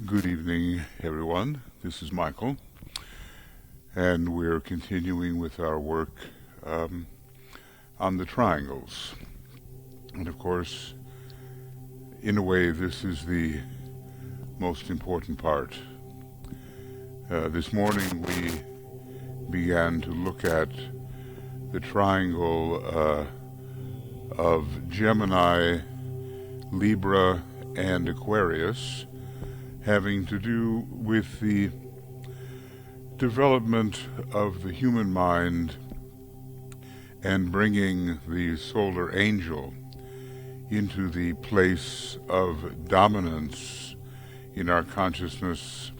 Good evening, everyone. This is Michael, and we're continuing with our work on the triangles. And of course, in a way, this is the most important part. This morning we began to look at the triangle of Gemini, Libra, and Aquarius, having to do with the development of the human mind and bringing the solar angel into the place of dominance in our consciousness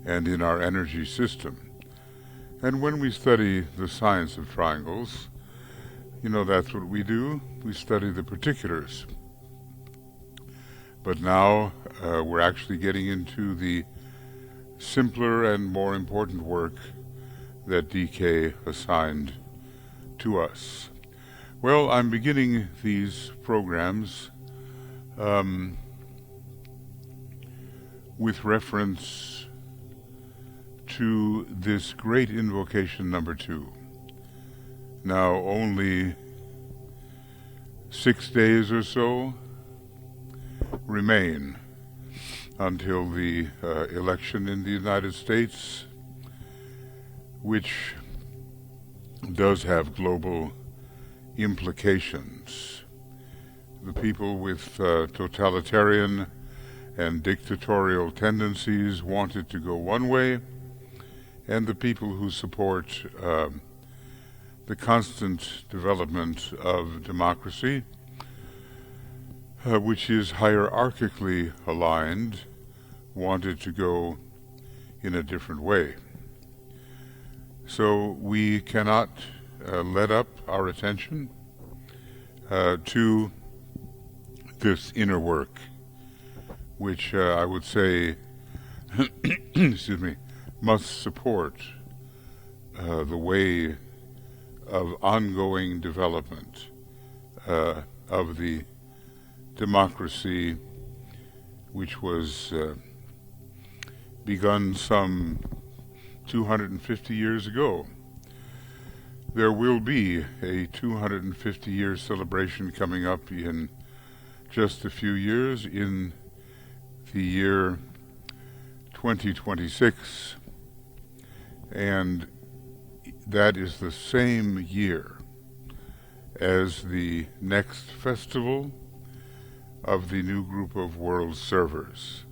and in our energy system. And when we study the science of triangles, that's what we do. We study the particulars. But now we're actually getting into the simpler and more important work that DK assigned to us. Well, I'm beginning these programs with reference to this great invocation number 2. Now, only 6 days or so remain until the election in the United States, which does have global implications. The people with totalitarian and dictatorial tendencies want it to go one way, and the people who support the constant development of democracy, which is hierarchically aligned, wanted to go in a different way. So we cannot let up our attention to this inner work, which I would say excuse me, must support the way of ongoing development of the democracy, which was begun some 250 years ago. There will be a 250-year celebration coming up in just a few years, in the year 2026, and that is the same year as the next festival of the new group of world servers,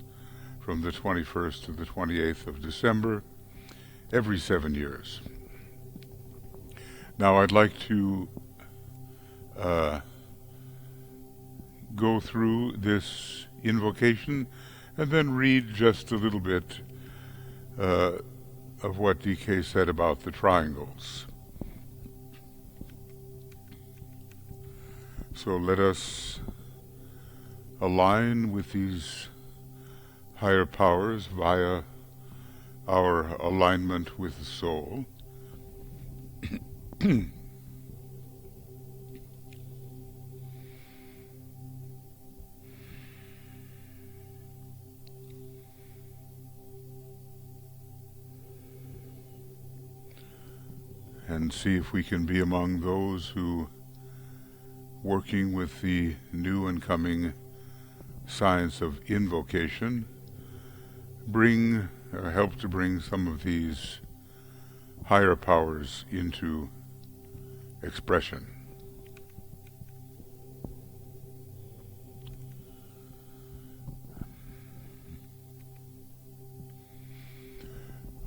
from the 21st to the 28th of December, every 7 years. Now I'd like to go through this invocation and then read just a little bit of what DK said about the triangles. So let us align with these higher powers via our alignment with the soul. And see if we can be among those who, working with the new and coming science of invocation, help to bring some of these higher powers into expression.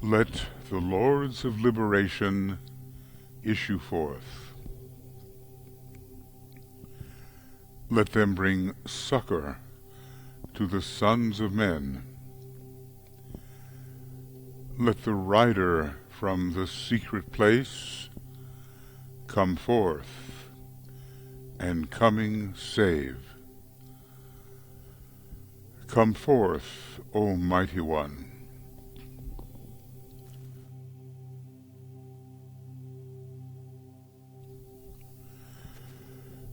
Let the Lords of Liberation issue forth. Let them bring succor to the sons of men. Let the rider from the secret place come forth, and coming save. Come forth, O Mighty One.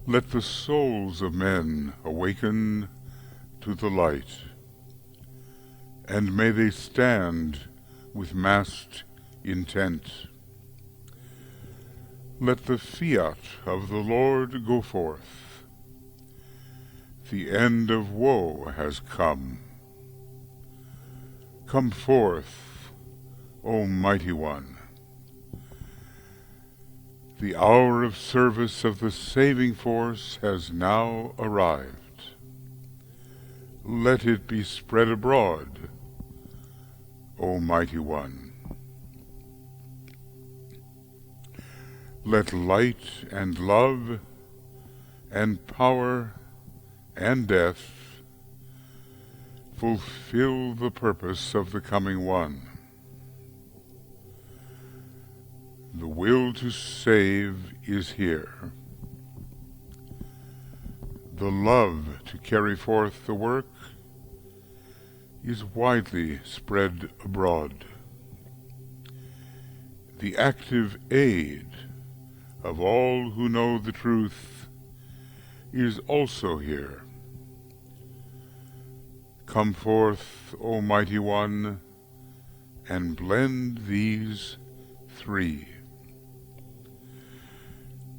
Let the souls of men awaken to the light. and may they stand with massed intent. Let the fiat of the Lord go forth. The end of woe has come. Come forth, O Mighty One. The hour of service of the saving force has now arrived. Let it be spread abroad, O Mighty One. Let light and love and power and death fulfill the purpose of the coming one. The will to save is here. The love to carry forth the work is widely spread abroad. The active aid of all who know the truth is also here. Come forth, O Mighty One, and blend these three.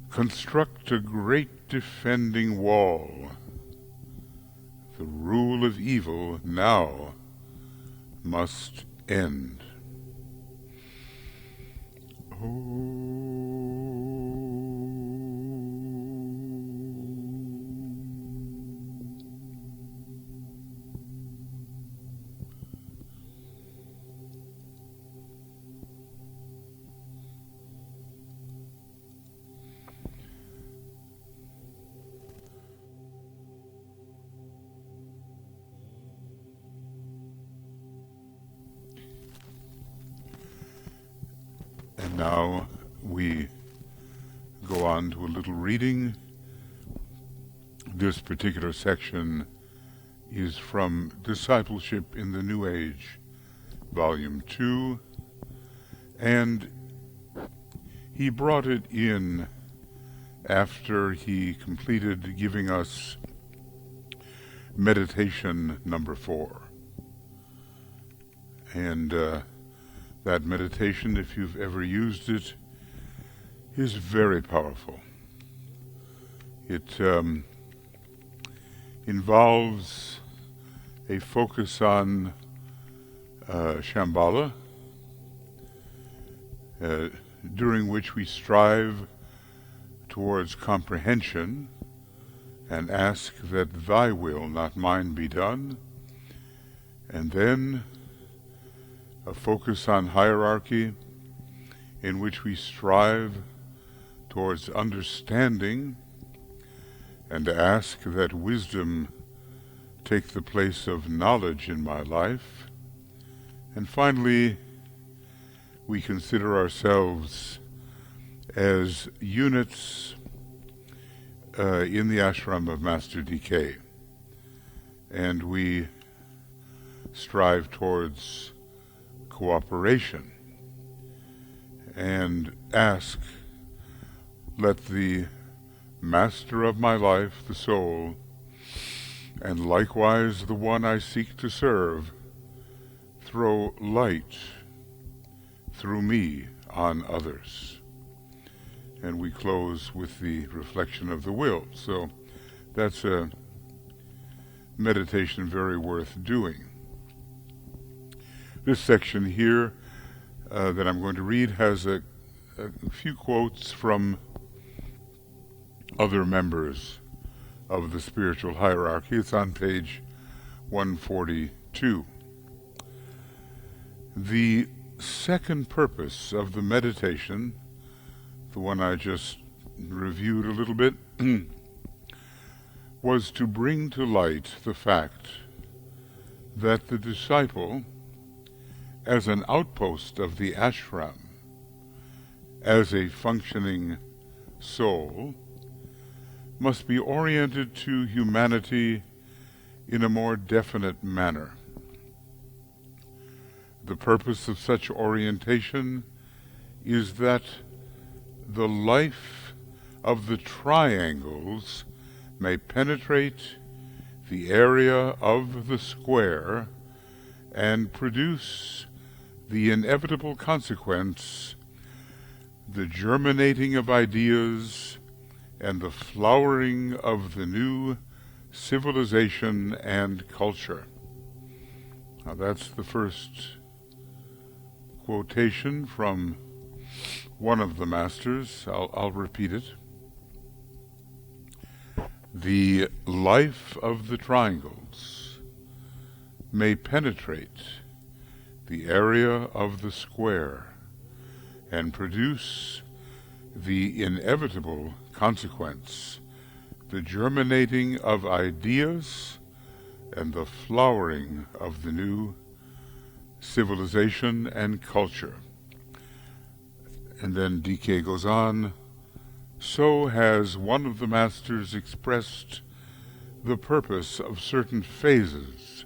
Construct a great defending wall. The rule of evil now must end. And now we go on to a little reading. This particular section is from Discipleship in the New Age, Volume 2, and he brought it in after he completed giving us meditation number 4. And that meditation, if you've ever used it, is very powerful. It involves a focus on Shambhala, during which we strive towards comprehension and ask that thy will, not mine, be done, and then a focus on hierarchy in which we strive towards understanding and ask that wisdom take the place of knowledge in my life. And finally, we consider ourselves as units in the ashram of Master DK, and we strive towards cooperation and ask, let the master of my life, the soul, and likewise the one I seek to serve, throw light through me on others. And we close with the reflection of the will. So that's a meditation very worth doing. This section here that I'm going to read has a few quotes from other members of the spiritual hierarchy. It's on page 142. The second purpose of the meditation, the one I just reviewed a little bit, was to bring to light the fact that the disciple, as an outpost of the ashram, as a functioning soul, must be oriented to humanity in a more definite manner. The purpose of such orientation is that the life of the triangles may penetrate the area of the square and produce the inevitable consequence, the germinating of ideas and the flowering of the new civilization and culture. Now that's the first quotation from one of the masters. I'll repeat it. The life of the triangles may penetrate the area of the square and produce the inevitable consequence, the germinating of ideas and the flowering of the new civilization and culture. And then DK goes on, so has one of the masters expressed the purpose of certain phases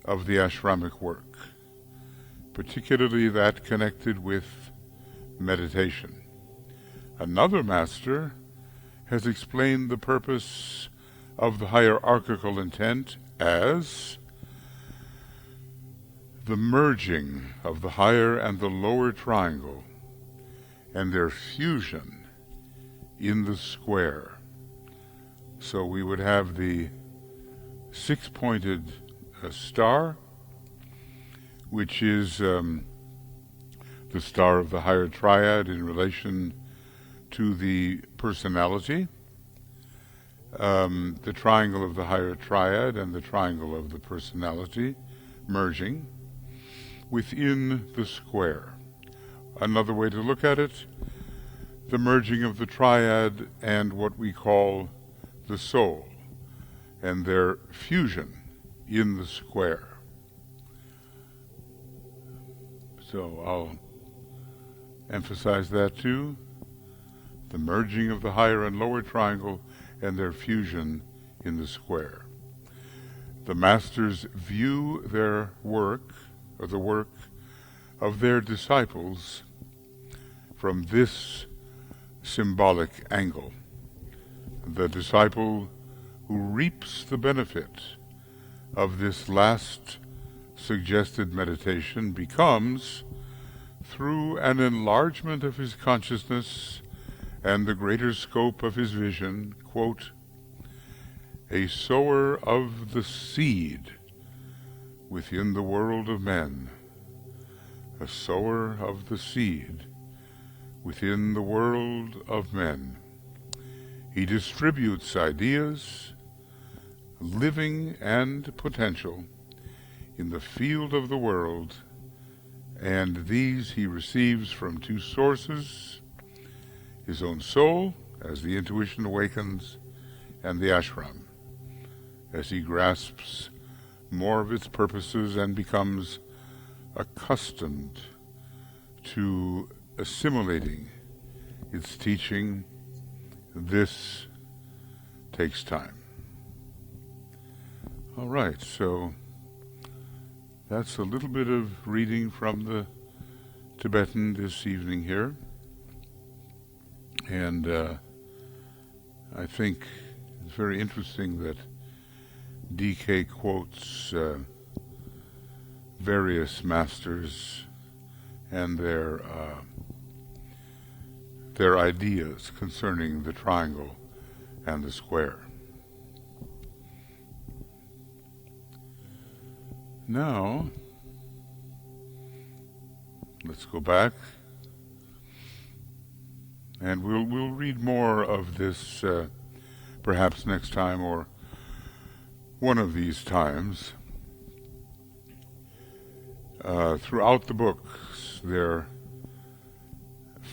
of the ashramic work, particularly that connected with meditation. Another master has explained the purpose of the hierarchical intent as the merging of the higher and the lower triangle and their fusion in the square. So we would have the six-pointed star, which is the star of the higher triad in relation to the personality, the triangle of the higher triad and the triangle of the personality merging within the square. Another way to look at it, the merging of the triad and what we call the soul and their fusion in the square. So I'll emphasize that too, the merging of the higher and lower triangle and their fusion in the square. The masters view their work, or the work of their disciples, from this symbolic angle. The disciple who reaps the benefit of this last suggested meditation becomes, through an enlargement of his consciousness and the greater scope of his vision, quote, a sower of the seed within the world of men, a sower of the seed within the world of men. He distributes ideas, living and potential, in the field of the world, and these he receives from two sources, his own soul, as the intuition awakens, and the ashram, as he grasps more of its purposes and becomes accustomed to assimilating its teaching. This takes time. All right, so that's a little bit of reading from the Tibetan this evening here. And I think it's very interesting that DK quotes various masters and their ideas concerning the triangle and the square. Now, let's go back, and we'll read more of this perhaps next time or one of these times. Throughout the books, there are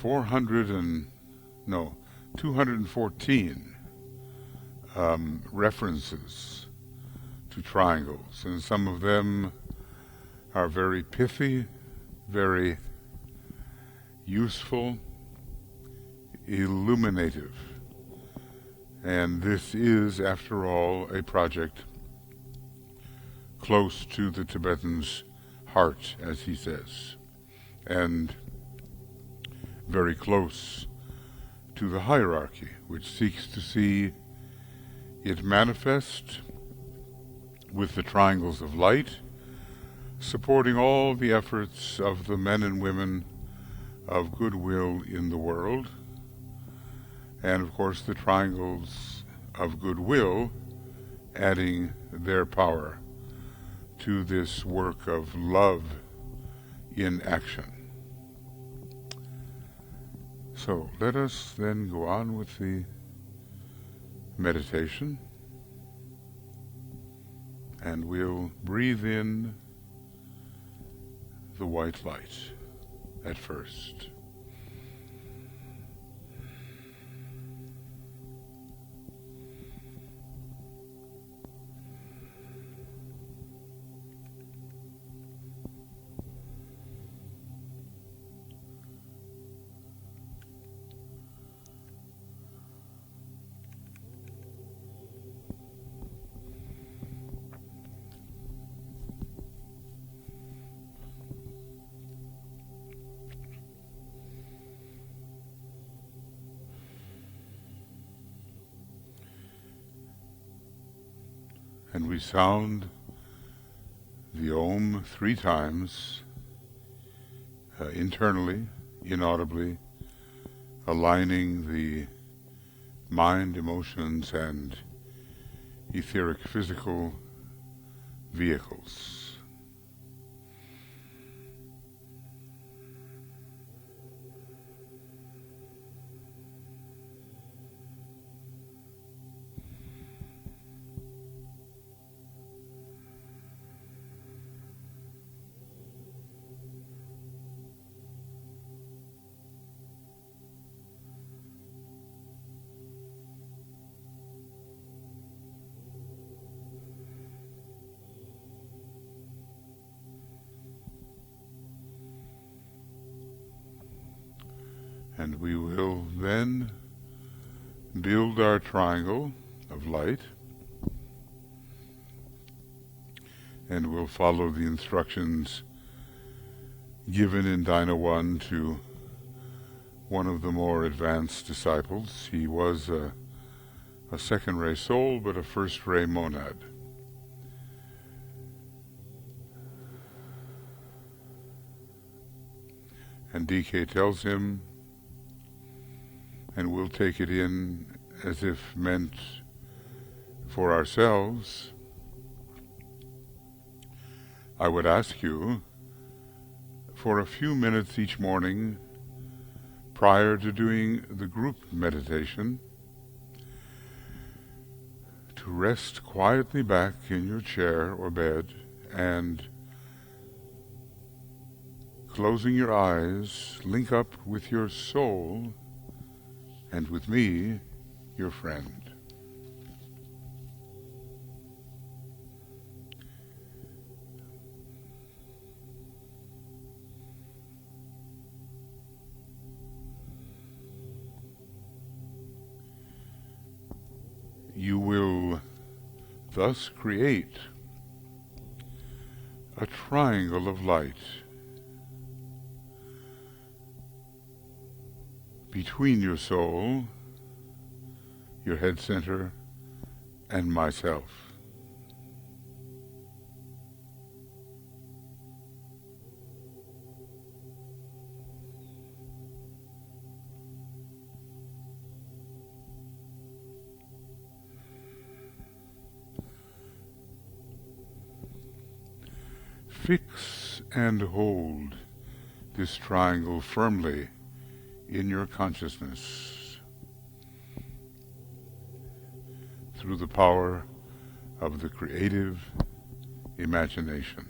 214 references to triangles, and some of them are very pithy, very useful, illuminative. And this is, after all, a project close to the Tibetan's heart, as he says, and very close to the hierarchy, which seeks to see it manifest with the triangles of light, supporting all the efforts of the men and women of goodwill in the world, and of course the triangles of goodwill adding their power to this work of love in action. So let us then go on with the meditation, and we'll breathe in the white light at first. And we sound the Om 3 times, internally, inaudibly, aligning the mind, emotions, and etheric physical vehicles. And we will then build our triangle of light, and we'll follow the instructions given in Dina 1 to one of the more advanced disciples. He was a second-ray soul, but a first-ray monad. And DK tells him, and we'll take it in as if meant for ourselves, I would ask you for a few minutes each morning prior to doing the group meditation to rest quietly back in your chair or bed and, closing your eyes, link up with your soul and with me, your friend. You will thus create a triangle of light between your soul, your head center, and myself. Fix and hold this triangle firmly in your consciousness through the power of the creative imagination.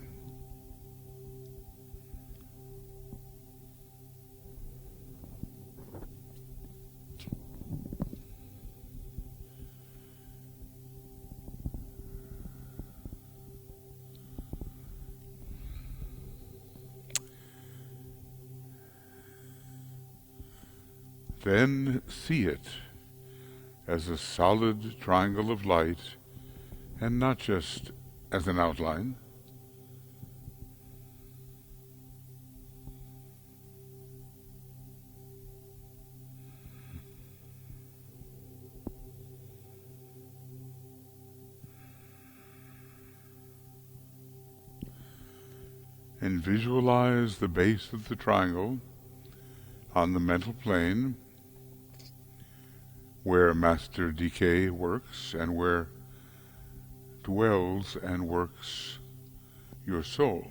Then see it as a solid triangle of light, and not just as an outline. and visualize the base of the triangle on the mental plane where Master DK works and where dwells and works your soul.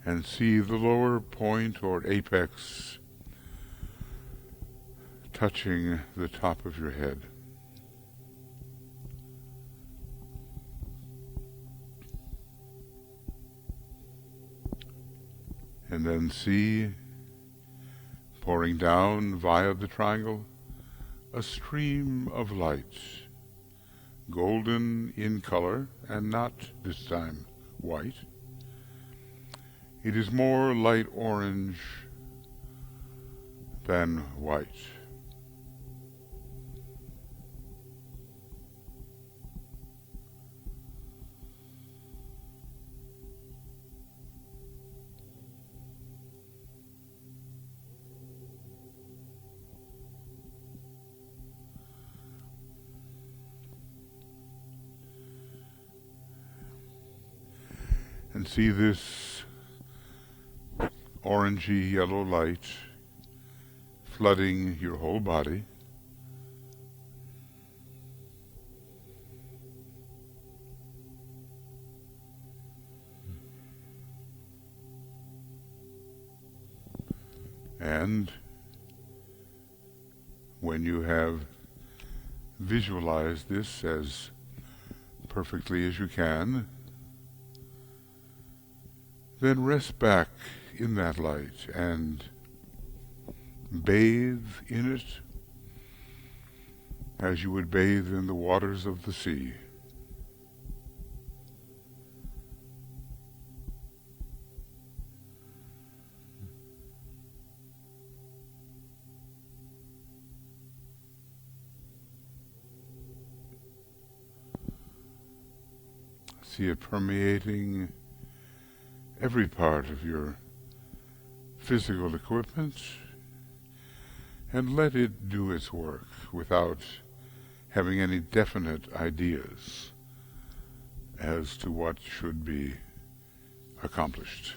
And see the lower point or apex touching the top of your head. And then see, pouring down via the triangle, a stream of light, golden in color and not, this time, white. It is more light orange than white. And see this orangey yellow light flooding your whole body. And when you have visualized this as perfectly as you can, then rest back in that light and bathe in it as you would bathe in the waters of the sea. See it permeating every part of your physical equipment, and let it do its work without having any definite ideas as to what should be accomplished.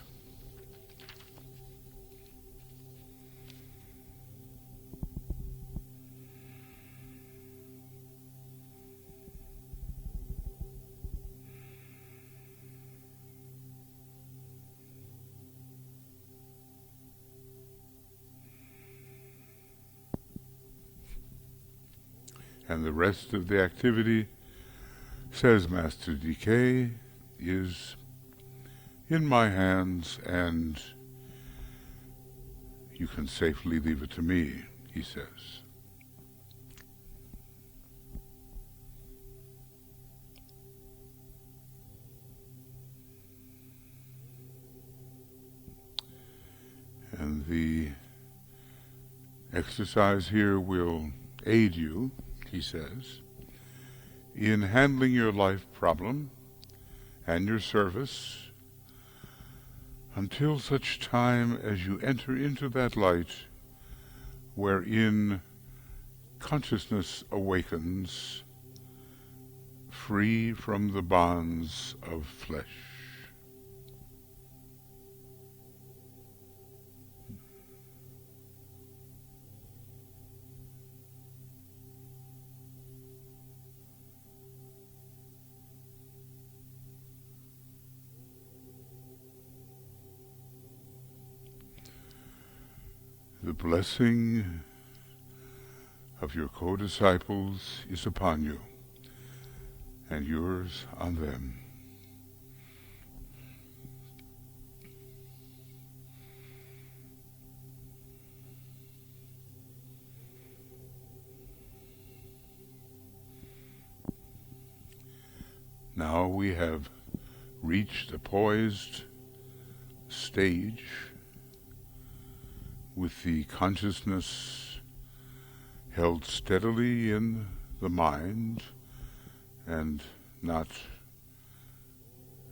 And the rest of the activity, says Master DK, is in my hands, and you can safely leave it to me, he says. And the exercise here will aid you, he says, in handling your life problem and your service until such time as you enter into that light wherein consciousness awakens, free from the bonds of flesh. The blessing of your co-disciples is upon you, and yours on them. Now we have reached a poised stage with the consciousness held steadily in the mind and not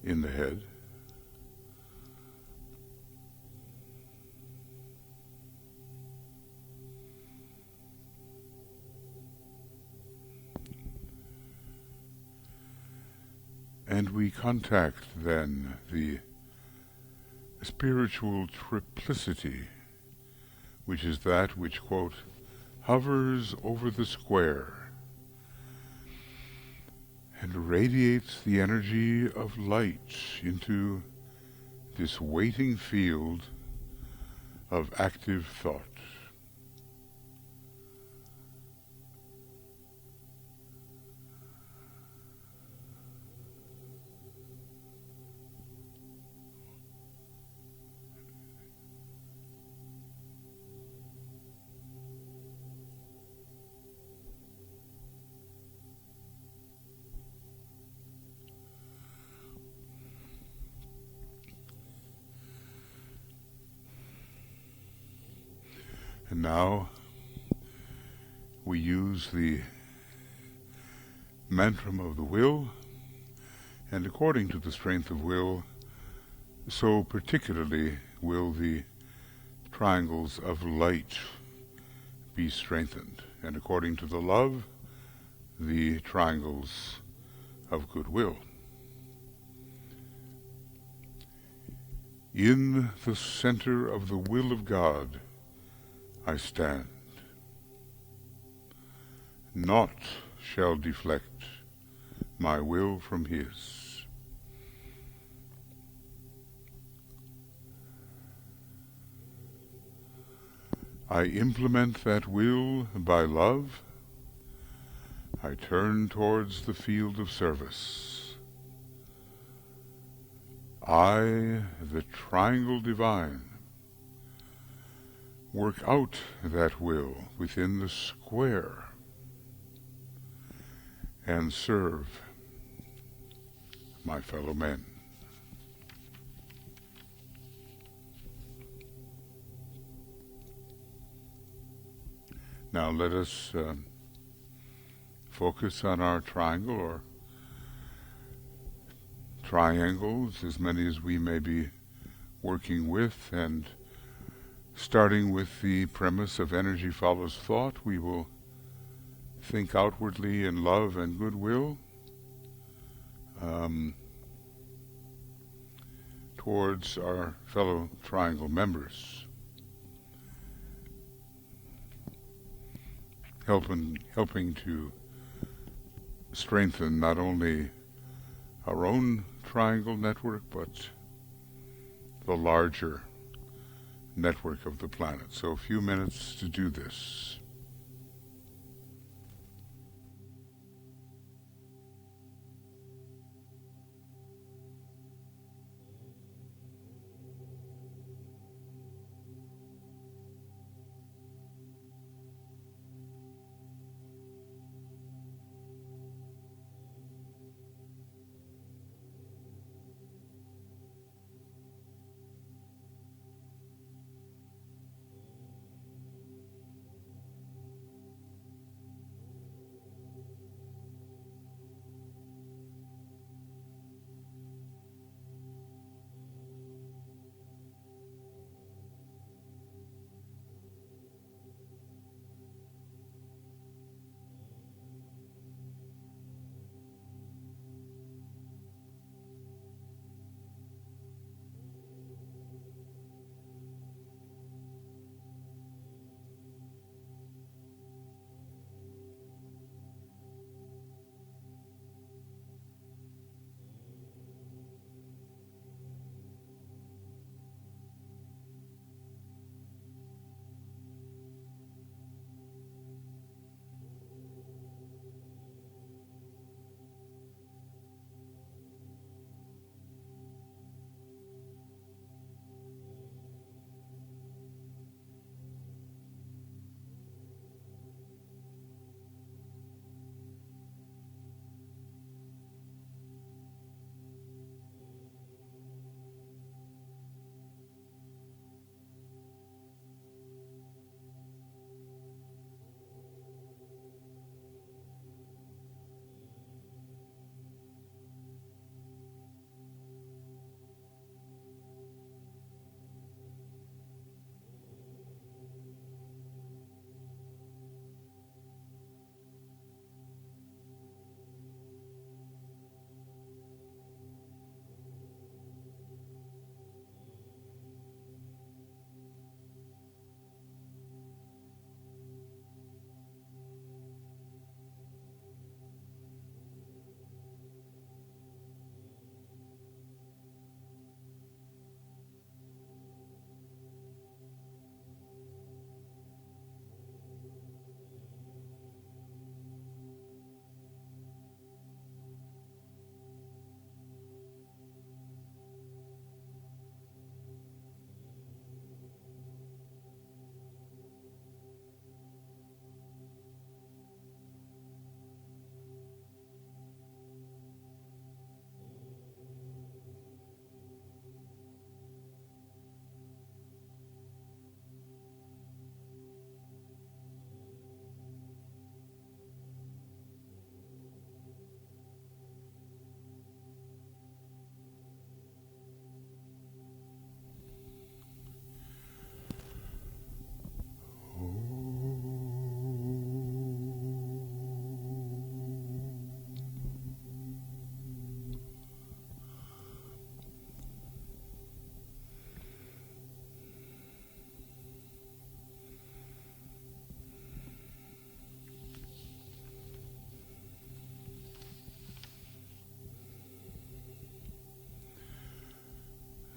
in the head, And we contact then the spiritual triplicity, which is that which, quote, hovers over the square and radiates the energy of light into this waiting field of active thought. And now we use the mantra of the will, and according to the strength of will, so particularly will the triangles of light be strengthened, and according to the love, the triangles of goodwill. In the center of the will of God I stand. Naught shall deflect my will from His. I implement that will by love. I turn towards the field of service. I, the triangle divine, work out that will within the square and serve my fellow men. Now let us focus on our triangle or triangles, as many as we may be working with, and starting with the premise of energy follows thought, we will think outwardly in love and goodwill towards our fellow triangle members, helping to strengthen not only our own triangle network, but the larger network of the planet. So a few minutes to do this.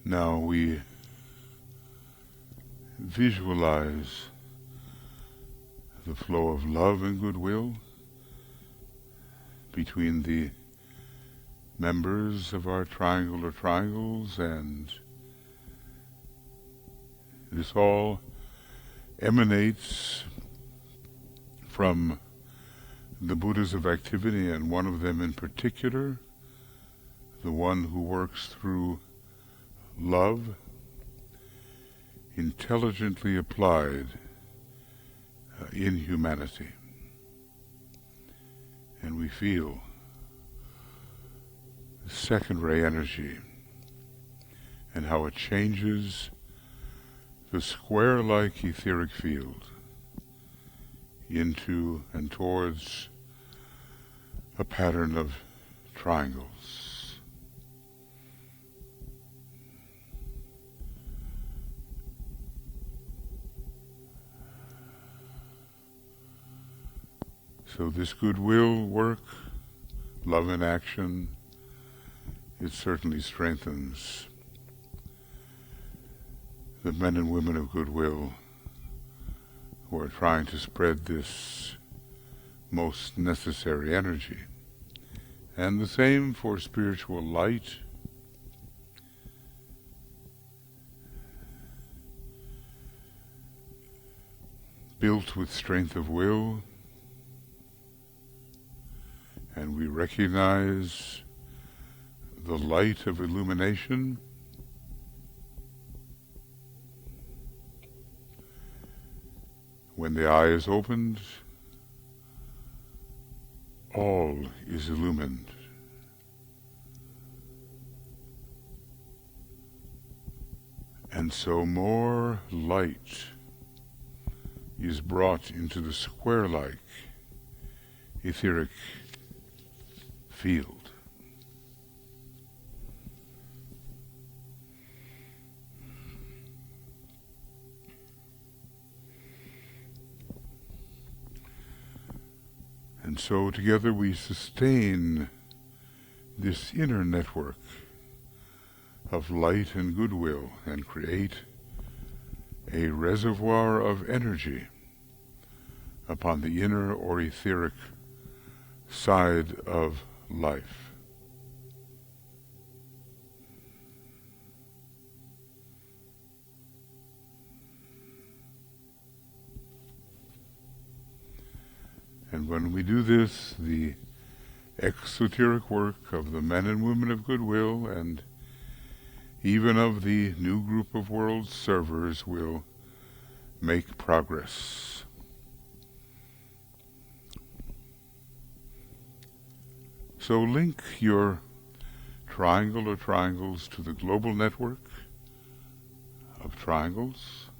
Now we visualize the flow of love and goodwill between the members of our triangle or triangles, and this all emanates from the Buddhas of activity, and one of them in particular, the one who works through love, intelligently applied in humanity. And we feel the second ray energy and how it changes the square-like etheric field into and towards a pattern of triangles. So this goodwill work, love in action, it certainly strengthens the men and women of goodwill who are trying to spread this most necessary energy. And the same for spiritual light, built with strength of will, and we recognize the light of illumination when the eye is opened. All is illumined. And so more light is brought into the square-like etheric field. And so together we sustain this inner network of light and goodwill and create a reservoir of energy upon the inner or etheric side of life. And when we do this, the exoteric work of the men and women of goodwill and even of the new group of world servers will make progress. So link your triangle or triangles to the global network of triangles.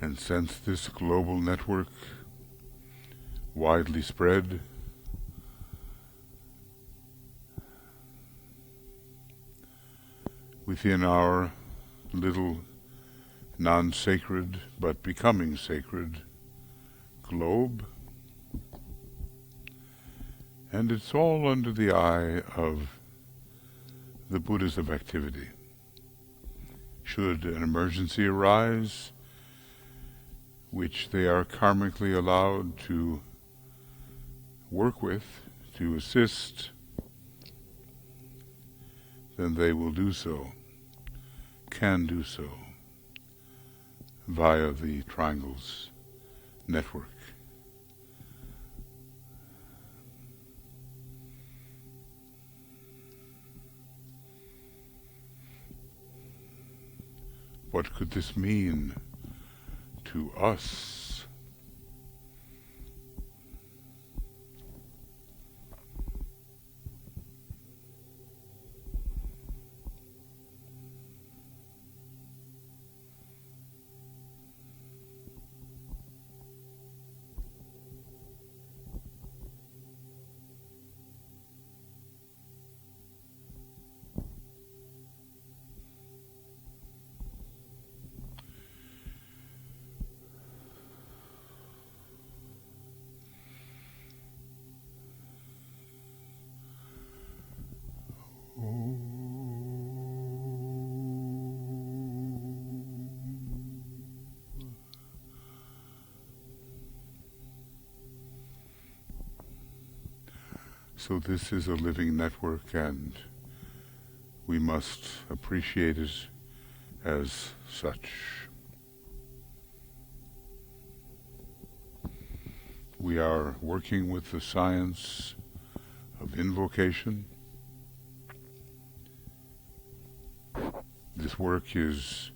And sense this global network widely spread within our little non-sacred but becoming sacred globe. And it's all under the eye of the Buddhas of activity. Should an emergency arise, which they are karmically allowed to work with, to assist, then they will do so, can do so, via the triangles network. What could this mean to us? So this is a living network, and we must appreciate it as such. We are working with the science of invocation. This work is,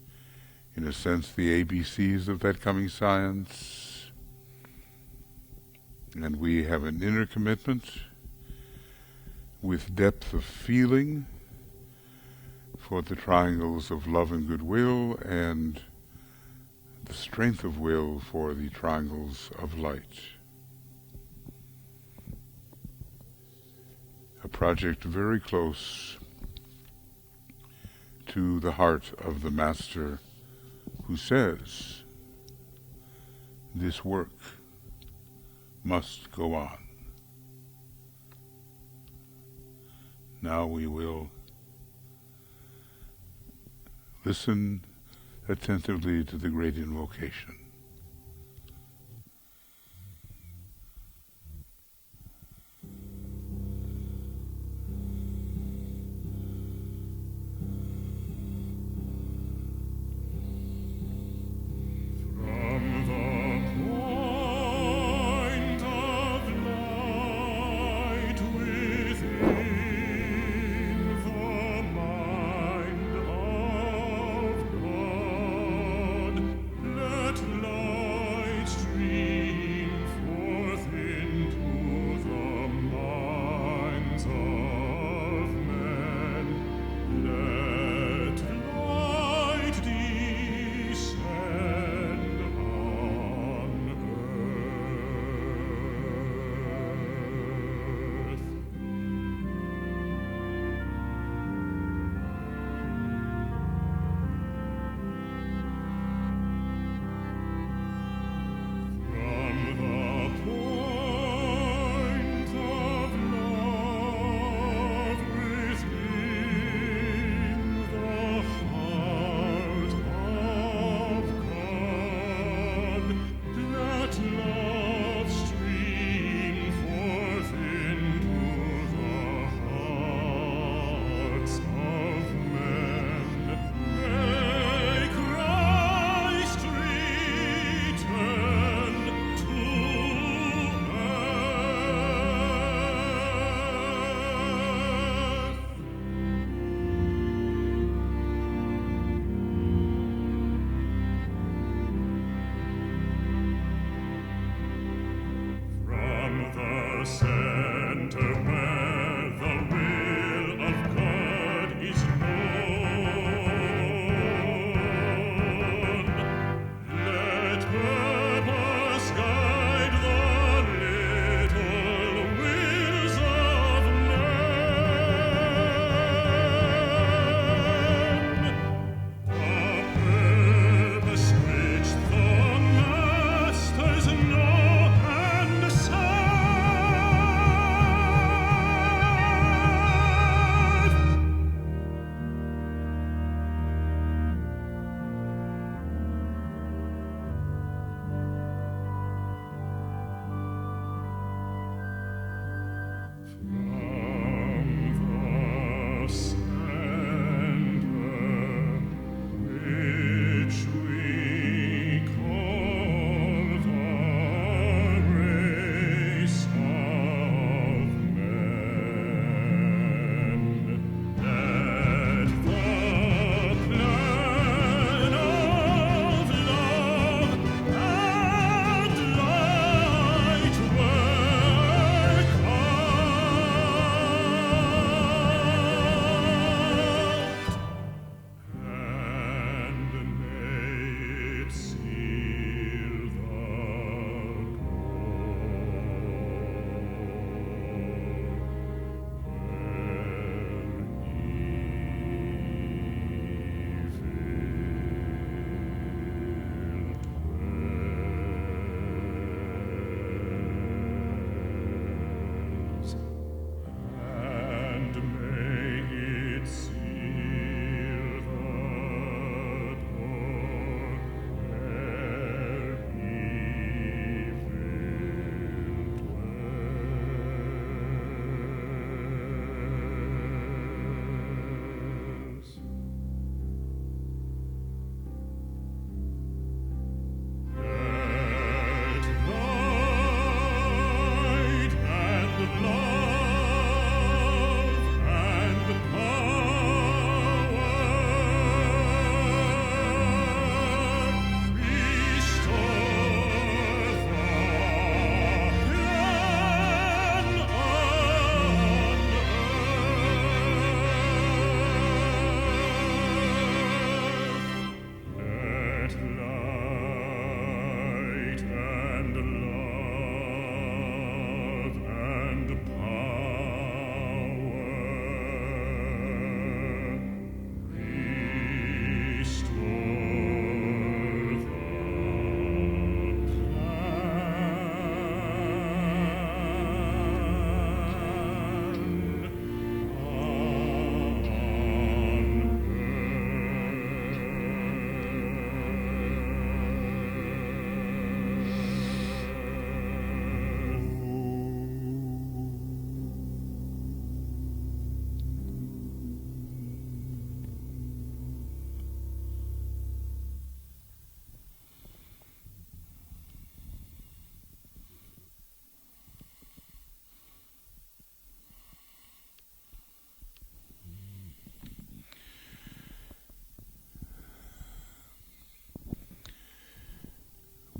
in a sense, the ABCs of that coming science. And we have an inner commitment with depth of feeling for the triangles of love and goodwill, and the strength of will for the triangles of light. A project very close to the heart of the Master, who says this work must go on. Now we will listen attentively to the great invocation.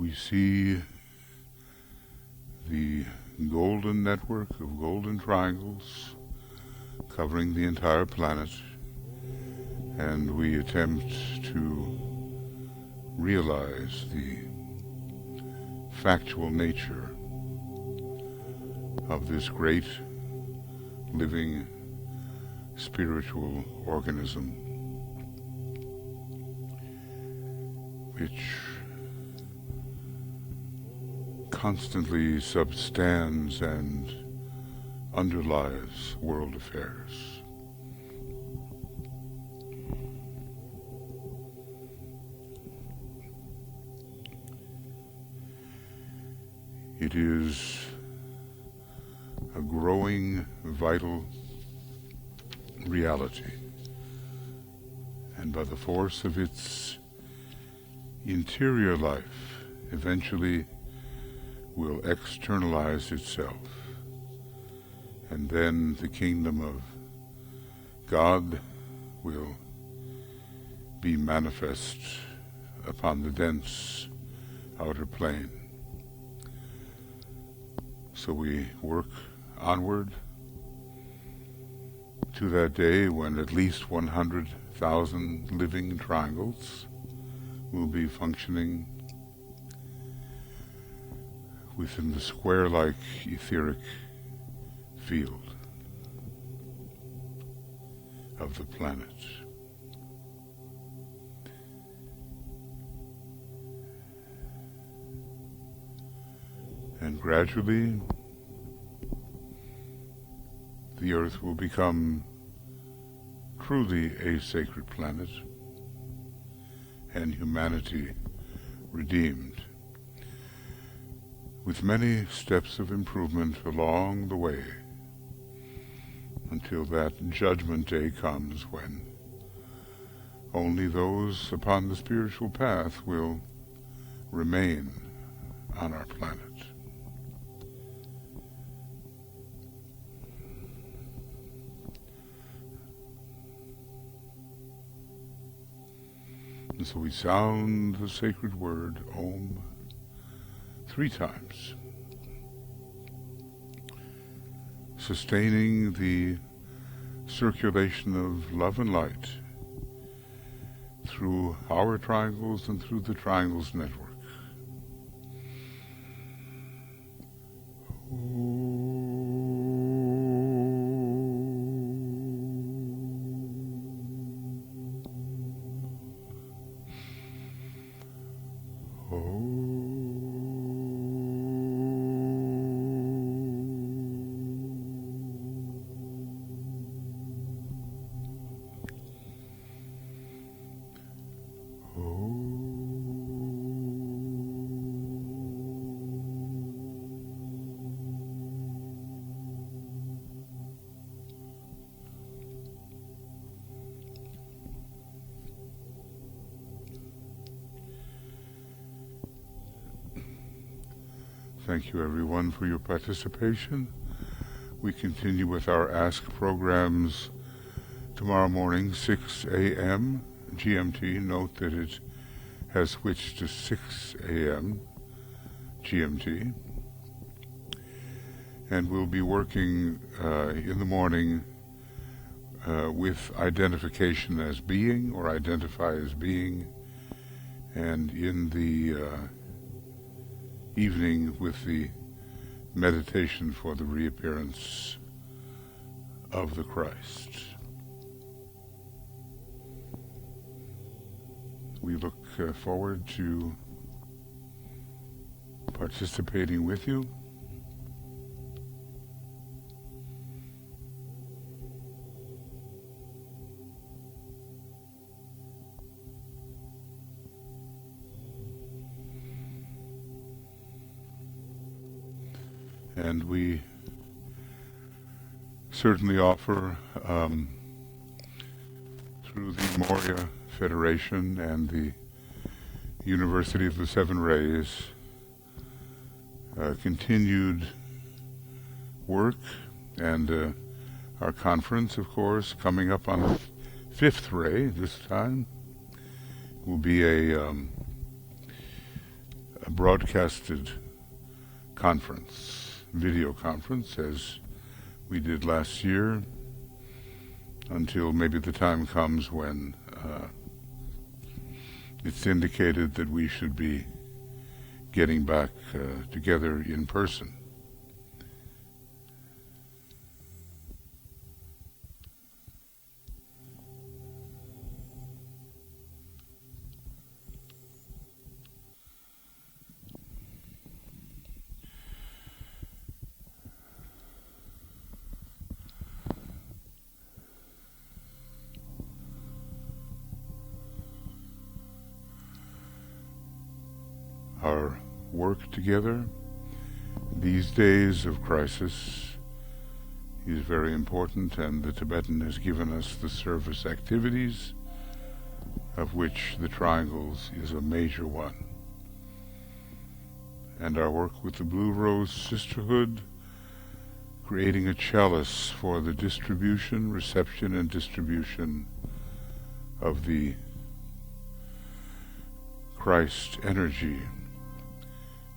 we see the golden network of golden triangles covering the entire planet, and we attempt to realize the factual nature of this great living spiritual organism, which constantly substands and underlies world affairs. It is a growing, vital reality, and by the force of its interior life, eventually will externalize itself, and then the kingdom of God will be manifest upon the dense outer plane. So we work onward to that day when at least 100,000 living triangles will be functioning within the square-like etheric field of the planet. And gradually, the Earth will become truly a sacred planet, and humanity redeemed, with many steps of improvement along the way, until that judgment day comes when only those upon the spiritual path will remain on our planet. And so we sound the sacred word, Om, 3 times, sustaining the circulation of love and light through our triangles and through the triangles network. Thank you everyone for your participation. We continue with our Ask programs tomorrow morning, 6 a.m. GMT. Note that it has switched to 6 a.m. GMT. And we'll be working in the morning with identification as being, or identify as being, and in the evening with the meditation for the reappearance of the Christ. We look forward to participating with you. And we certainly offer, through the Moria Federation and the University of the Seven Rays, continued work, and our conference, of course, coming up on the 5th ray this time, will be a broadcasted conference, video conference, as we did last year, until maybe the time comes when it's indicated that we should be getting back together in person. Our work together these days of crisis is very important, and the Tibetan has given us the service activities, of which the triangles is a major one. And our work with the Blue Rose Sisterhood, creating a chalice for the distribution, reception and distribution of the Christ energy,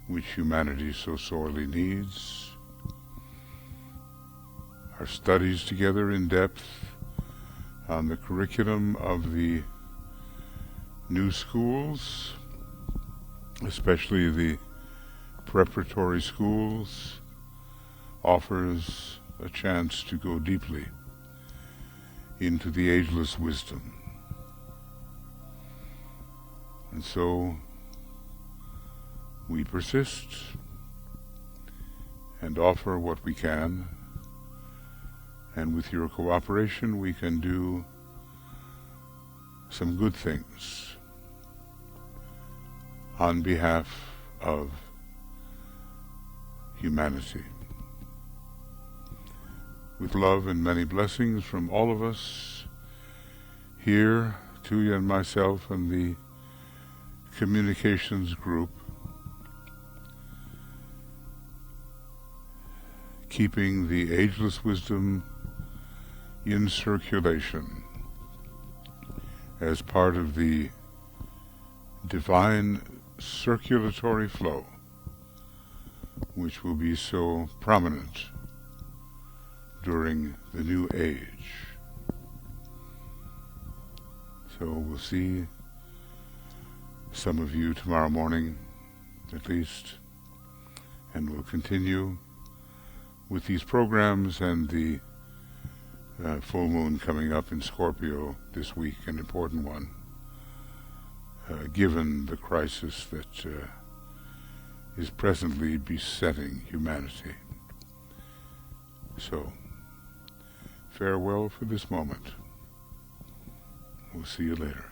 which humanity so sorely needs. Our studies together in depth on the curriculum of the new schools, especially the preparatory schools, offers a chance to go deeply into the ageless wisdom. And so we persist and offer what we can, and with your cooperation we can do some good things on behalf of humanity. With love and many blessings from all of us here, Tuya and myself and the communications group, keeping the ageless wisdom in circulation as part of the divine circulatory flow, which will be so prominent during the new age. So we'll see some of you tomorrow morning at least, and we'll continue with these programs and the full moon coming up in Scorpio this week, an important one, given the crisis that is presently besetting humanity. So, farewell for this moment. We'll see you later.